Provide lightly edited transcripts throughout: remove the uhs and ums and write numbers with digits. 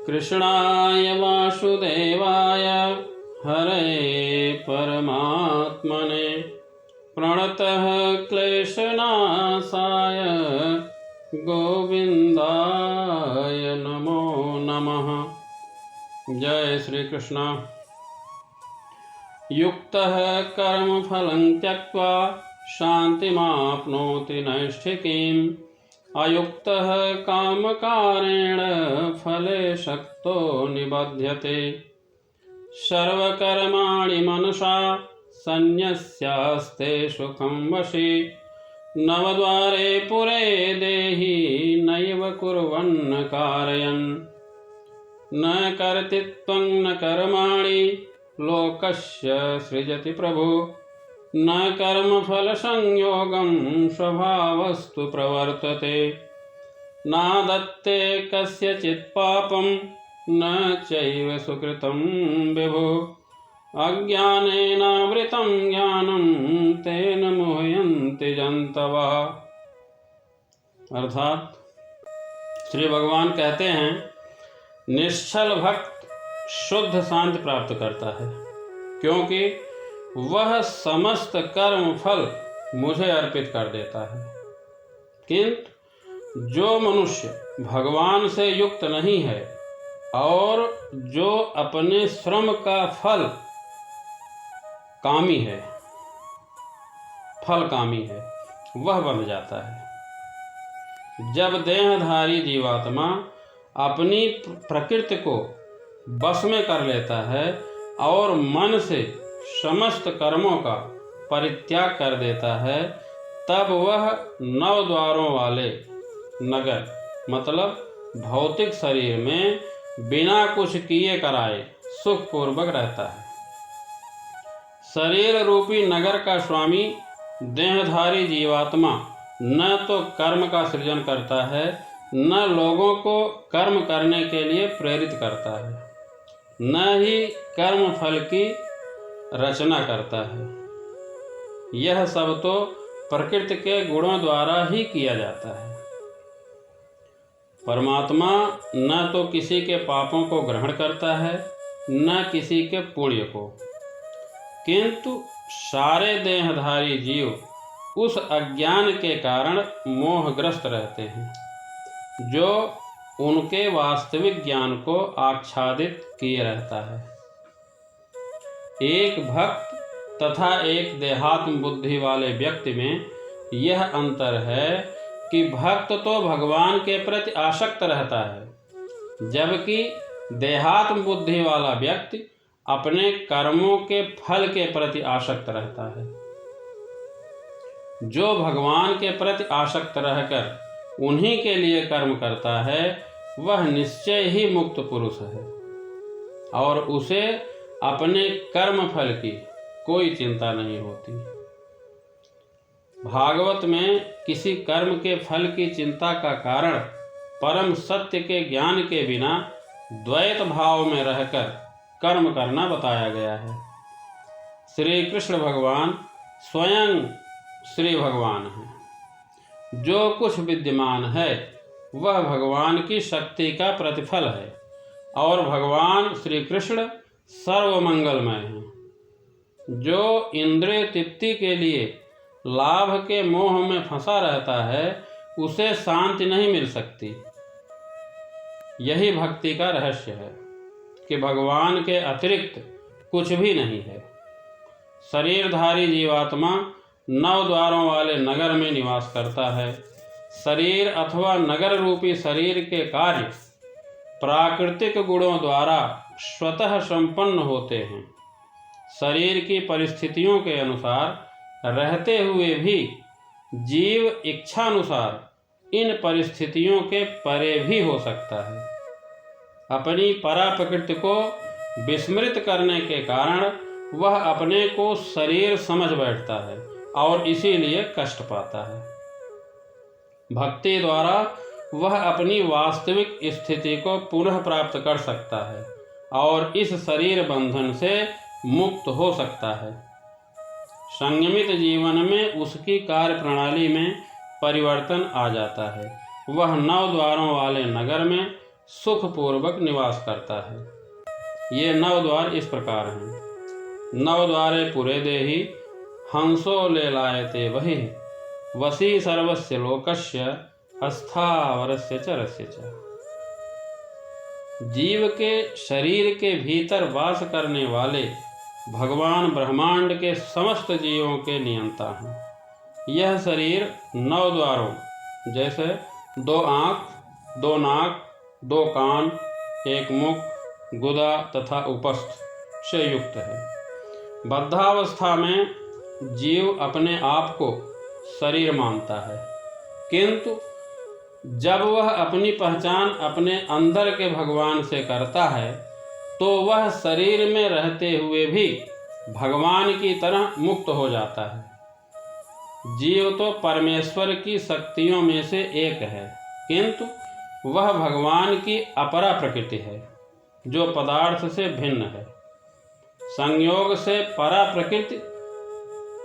कृष्णाय वासुदेवाय हरे परमात्मने प्रणतः क्लेशनाशाय गोविंदाय नमो नमः। जय श्री कृष्ण। युक्तः कर्मफलं त्यक्त्वा शान्तिमाप्नोति नैष्ठिकीम् अयुक्तः कामकारेण फले शक्तो निबध्यते। सर्वकर्माणि मनसा सन्न्यस्यास्ते सुखं वशी नवद्वारे पुरे देहि नैव कुर्वन्न कारयन् न कर्तृत्वं न कर्माणि लोकस्य सृजति प्रभु न कर्मफलसंयोगं स्वभावस्तु प्रवर्तते नादत्ते कस्यचित् पापं न चैव सुकृतं विभो अज्ञानेनावृतं ज्ञानं तेन मोहयन्ति जन्तवः। अर्थात श्री भगवान कहते हैं, निश्चल भक्त शुद्ध शांति प्राप्त करता है, क्योंकि वह समस्त कर्म फल मुझे अर्पित कर देता है। किंतु जो मनुष्य भगवान से युक्त नहीं है और जो अपने श्रम का फल कामी है, फल कामी है, वह बन जाता है। जब देहधारी जीवात्मा अपनी प्रकृति को बस में कर लेता है और मन से समस्त कर्मों का परित्याग कर देता है, तब वह नव द्वारों वाले नगर मतलब भौतिक शरीर में बिना कुछ किए कराए सुखपूर्वक रहता है। शरीर रूपी नगर का स्वामी देहधारी जीवात्मा न तो कर्म का सृजन करता है, न लोगों को कर्म करने के लिए प्रेरित करता है, न ही कर्म फल की रचना करता है। यह सब तो प्रकृति के गुणों द्वारा ही किया जाता है। परमात्मा न तो किसी के पापों को ग्रहण करता है, न किसी के पुण्य को, किंतु सारे देहधारी जीव उस अज्ञान के कारण मोहग्रस्त रहते हैं, जो उनके वास्तविक ज्ञान को आच्छादित किए रहता है। एक भक्त तथा एक देहात्म बुद्धि वाले व्यक्ति में यह अंतर है कि भक्त तो भगवान के प्रति आसक्त रहता है, जबकि देहात्म बुद्धि वाला व्यक्ति अपने कर्मों के फल के प्रति आसक्त रहता है। जो भगवान के प्रति आसक्त रहकर उन्हीं के लिए कर्म करता है, वह निश्चय ही मुक्त पुरुष है और उसे अपने कर्म फल की कोई चिंता नहीं होती। भागवत में किसी कर्म के फल की चिंता का कारण परम सत्य के ज्ञान के बिना द्वैत भाव में रहकर कर्म करना बताया गया है। श्री कृष्ण भगवान स्वयं श्री भगवान हैं। जो कुछ विद्यमान है वह भगवान की शक्ति का प्रतिफल है और भगवान श्री कृष्ण सर्वमंगलमय हैं। जो इंद्रिय तृप्ति के लिए लाभ के मोह में फंसा रहता है, उसे शांति नहीं मिल सकती। यही भक्ति का रहस्य है कि भगवान के अतिरिक्त कुछ भी नहीं है। शरीरधारी जीवात्मा नौ द्वारों वाले नगर में निवास करता है। शरीर अथवा नगर रूपी शरीर के कार्य प्राकृतिक गुणों द्वारा स्वतः संपन्न होते हैं। शरीर की परिस्थितियों के अनुसार रहते हुए भी जीव इच्छानुसार इन परिस्थितियों के परे भी हो सकता है। अपनी परा प्रकृति को विस्मृत करने के कारण वह अपने को शरीर समझ बैठता है और इसीलिए कष्ट पाता है। भक्ति द्वारा वह अपनी वास्तविक स्थिति को पुनः प्राप्त कर सकता है और इस शरीर बंधन से मुक्त हो सकता है। संयमित जीवन में उसकी कार्य प्रणाली में परिवर्तन आ जाता है। वह नौ द्वारों वाले नगर में सुखपूर्वक निवास करता है। ये 9 द्वार इस प्रकार हैं। 9 द्वारे पुरे देहि हंसो ले लायते वही वसी सर्वस्य लोकस्य अस्थावरस्य चरस्य च। जीव के शरीर के भीतर वास करने वाले भगवान ब्रह्मांड के समस्त जीवों के नियंता हैं। यह शरीर 9 द्वारों जैसे 2 आँख, 2 नाक, 2 कान, 1 मुख, गुदा तथा उपस्थ से युक्त है। बद्धावस्था में जीव अपने आप को शरीर मानता है, किंतु जब वह अपनी पहचान अपने अंदर के भगवान से करता है तो वह शरीर में रहते हुए भी भगवान की तरह मुक्त हो जाता है। जीव तो परमेश्वर की शक्तियों में से एक है, किंतु वह भगवान की अपरा प्रकृति है जो पदार्थ से भिन्न है। संयोग से परा प्रकृति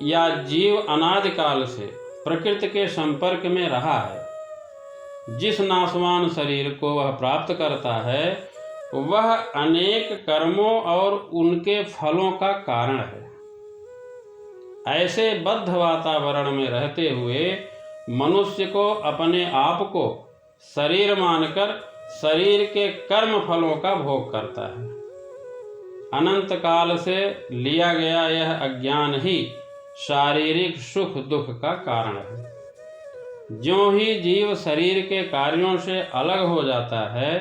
या जीव अनादिकाल से प्रकृति के संपर्क में रहा है। जिस नाशवान शरीर को वह प्राप्त करता है वह अनेक कर्मों और उनके फलों का कारण है। ऐसे बद्ध वातावरण में रहते हुए मनुष्य को अपने आप को शरीर मानकर शरीर के कर्म फलों का भोग करता है। अनंत काल से लिया गया यह अज्ञान ही शारीरिक सुख दुख का कारण है। ज्यों ही जीव शरीर के कार्यों से अलग हो जाता है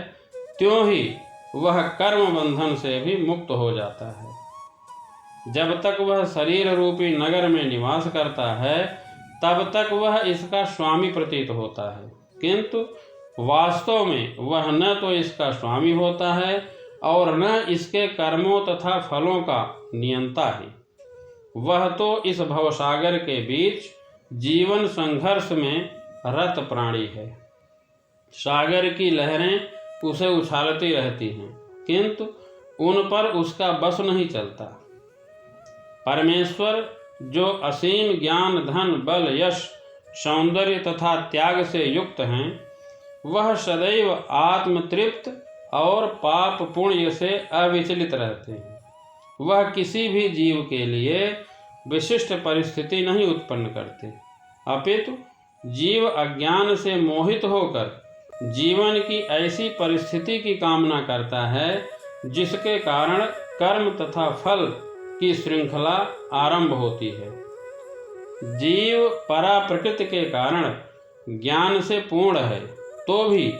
त्यों ही वह कर्म बंधन से भी मुक्त हो जाता है। जब तक वह शरीर रूपी नगर में निवास करता है तब तक वह इसका स्वामी प्रतीत होता है, किंतु वास्तव में वह न तो इसका स्वामी होता है और न इसके कर्मों तथा फलों का नियंता ही। वह तो इस भवसागर के बीच जीवन संघर्ष में रत प्राणी है। सागर की लहरें उसे उछालती रहती हैं, किंतु उन पर उसका बस नहीं चलता। परमेश्वर जो असीम ज्ञान धन बल यश सौंदर्य तथा त्याग से युक्त हैं वह सदैव आत्मतृप्त और पाप पुण्य से अविचलित रहते हैं। वह किसी भी जीव के लिए विशिष्ट परिस्थिति नहीं उत्पन्न करते, अपितु जीव अज्ञान से मोहित होकर जीवन की ऐसी परिस्थिति की कामना करता है जिसके कारण कर्म तथा फल की श्रृंखला आरंभ होती है। जीव परा प्रकृति के कारण ज्ञान से पूर्ण है तो भी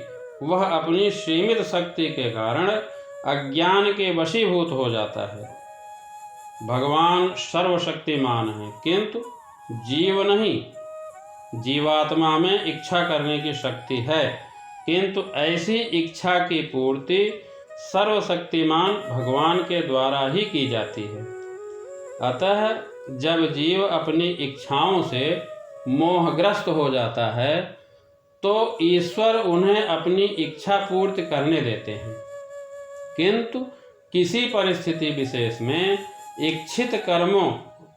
वह अपनी सीमित शक्ति के कारण अज्ञान के वशीभूत हो जाता है। भगवान सर्वशक्तिमान है किंतु जीव नहीं। जीवात्मा में इच्छा करने की शक्ति है, किंतु ऐसी इच्छा की पूर्ति सर्वशक्तिमान भगवान के द्वारा ही की जाती है। अतः जब जीव अपनी इच्छाओं से मोहग्रस्त हो जाता है तो ईश्वर उन्हें अपनी इच्छा पूर्ति करने देते हैं, किंतु किसी परिस्थिति विशेष में इच्छित कर्मों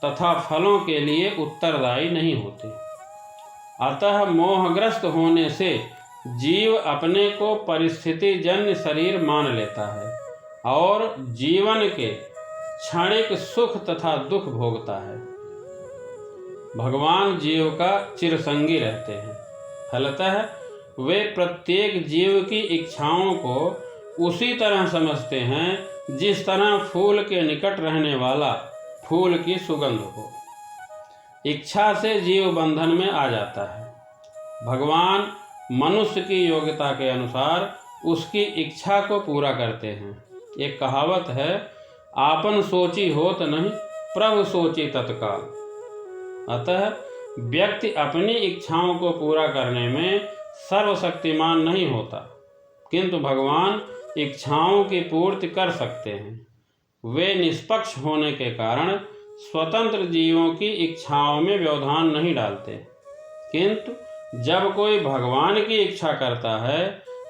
तथा फलों के लिए उत्तरदायी नहीं होते। अतः मोहग्रस्त होने से जीव अपने को परिस्थिति जन्य शरीर मान लेता है और जीवन के क्षणिक सुख तथा दुख भोगता है। भगवान जीव का चिरसंगी रहते हैं, फलतः वे प्रत्येक जीव की इच्छाओं को उसी तरह समझते हैं जिस तरह फूल के निकट रहने वाला फूल की सुगंध हो। इच्छा से जीव बंधन में आ जाता है। भगवान मनुष्य की योग्यता के अनुसार उसकी इच्छा को पूरा करते हैं। एक कहावत है, आपन सोची होत नहीं प्रभु सोची तत्काल। अतः व्यक्ति अपनी इच्छाओं को पूरा करने में सर्वशक्तिमान नहीं होता, किंतु भगवान इच्छाओं की पूर्ति कर सकते हैं। वे निष्पक्ष होने के कारण स्वतंत्र जीवों की इच्छाओं में व्यवधान नहीं डालते, किंतु जब कोई भगवान की इच्छा करता है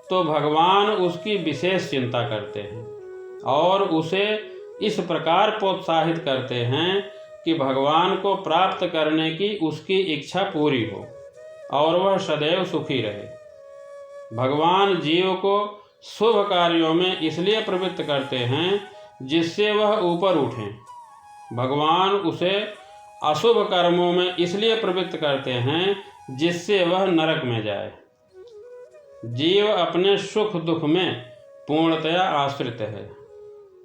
तो भगवान उसकी विशेष चिंता करते हैं और उसे इस प्रकार प्रोत्साहित करते हैं कि भगवान को प्राप्त करने की उसकी इच्छा पूरी हो और वह सदैव सुखी रहे। भगवान जीव को शुभ कार्यों में इसलिए प्रवृत्त करते हैं जिससे वह ऊपर उठें। भगवान उसे अशुभ कर्मों में इसलिए प्रवृत्त करते हैं जिससे वह नरक में जाए। जीव अपने सुख दुख में पूर्णतया आश्रित है।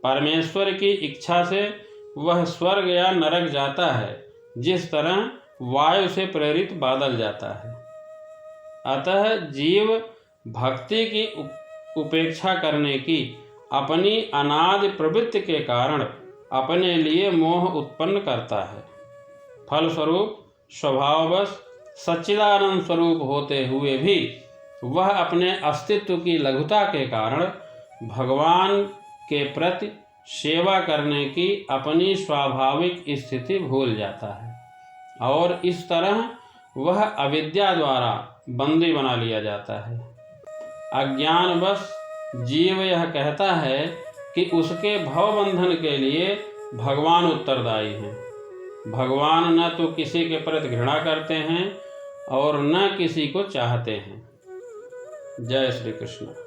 परमेश्वर की इच्छा से वह स्वर्ग या नरक जाता है, जिस तरह वायु से प्रेरित बादल जाता है। अतः जीव भक्ति की उपेक्षा करने की अपनी अनादि प्रवृत्ति के कारण अपने लिए मोह उत्पन्न करता है। फलस्वरूप स्वभाववश सच्चिदानंद स्वरूप होते हुए भी वह अपने अस्तित्व की लघुता के कारण भगवान के प्रति सेवा करने की अपनी स्वाभाविक स्थिति भूल जाता है और इस तरह वह अविद्या द्वारा बंदी बना लिया जाता है। अज्ञानवश जीव यह कहता है कि उसके भवबंधन के लिए भगवान उत्तरदायी हैं। भगवान न तो किसी के प्रति घृणा करते हैं और न किसी को चाहते हैं। जय श्री कृष्ण।